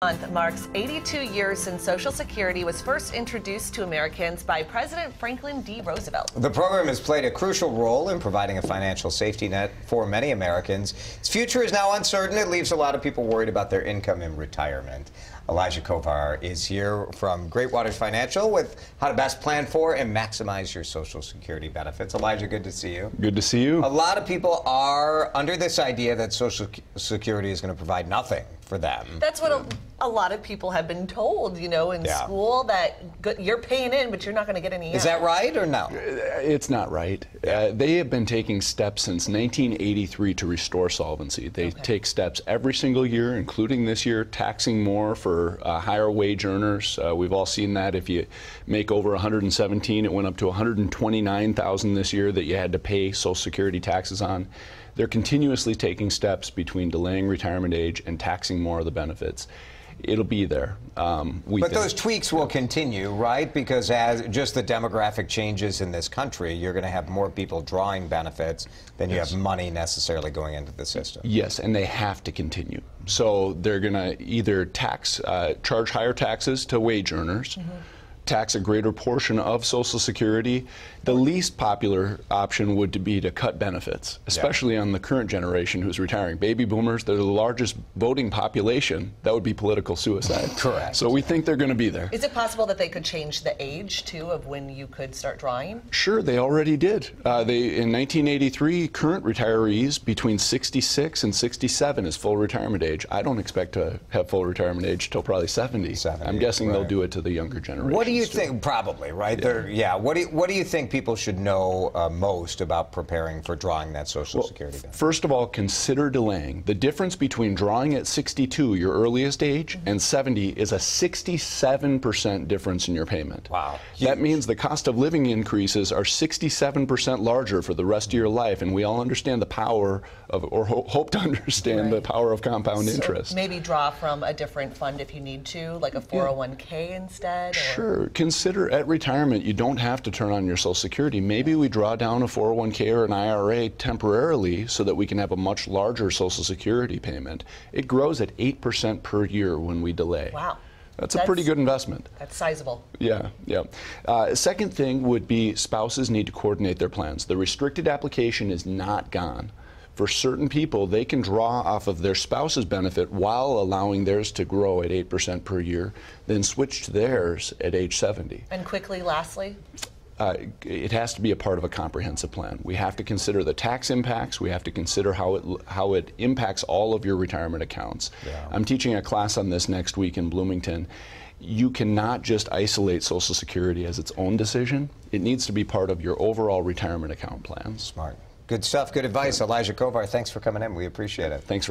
Month marks 82 years since Social Security was first introduced to Americans by President Franklin D. Roosevelt. The program has played a crucial role in providing a financial safety net for many Americans. Its future is now uncertain. It leaves a lot of people worried about their income in retirement. Kovar is here from Great Waters Financial with how to best plan for and maximize your Social Security benefits. Elijah, good to see you. Good to see you. A lot of people are under this idea that Social Security is going to provide nothing for them. That's what a lot of people have been told, you know, in school, that you're paying in, but you're not going to get any out. Is that right or no? It's not right. They have been taking steps since 1983 to restore solvency. They take steps every single year, including this year, taxing more for higher wage earners. We've all seen that. If you make over 117, it went up to 129,000 this year that you had to pay Social Security taxes on. They're continuously taking steps between delaying retirement age and taxing more of the benefits. It'll be there. But those tweaks will continue, right? Because as just the demographic changes in this country, you're going to have more people drawing benefits than you have money necessarily going into the system. Yes, and they have to continue. So they're going to either charge higher taxes to wage earners, tax a greater portion of Social Security. The least popular option would be to cut benefits, especially on the current generation who's retiring. Baby boomers, they're the largest voting population. That would be political suicide. Correct. So we think they're going to be there. Is it possible that they could change the age, too, of when you could start drawing? Sure, they already did. In 1983, current retirees between 66 and 67 is full retirement age. I don't expect to have full retirement age till probably 70. I'm guessing they'll do it to the younger generation. What do you think? Probably, right? What do you think people should know most about preparing for drawing that Social Security benefit? First of all, consider delaying. The difference between drawing at 62, your earliest age, and 70 is a 67% difference in your payment. Wow. That means the cost of living increases are 67% larger for the rest of your life, and we all understand the power of, or hope to understand the power of compound interest. Maybe draw from a different fund if you need to, like a 401k instead? Sure. Consider at retirement, you don't have to turn on your Social Security. Maybe we draw down a 401k or an IRA temporarily so that we can have a much larger Social Security payment. It grows at 8% per year when we delay. Wow. That's a pretty good investment. That's sizable. Yeah. Second thing would be spouses need to coordinate their plans. The restricted application is not gone. For certain people, they can draw off of their spouse's benefit while allowing theirs to grow at 8% per year, then switch to theirs at age 70. And quickly, lastly? It has to be a part of a comprehensive plan. We have to consider the tax impacts. We have to consider how it impacts all of your retirement accounts. I'm teaching a class on this next week in Bloomington. You cannot just isolate Social Security as its own decision. It needs to be part of your overall retirement account plans. Smart. Good stuff, good advice. Kovar, thanks for coming in. We appreciate it. Thanks.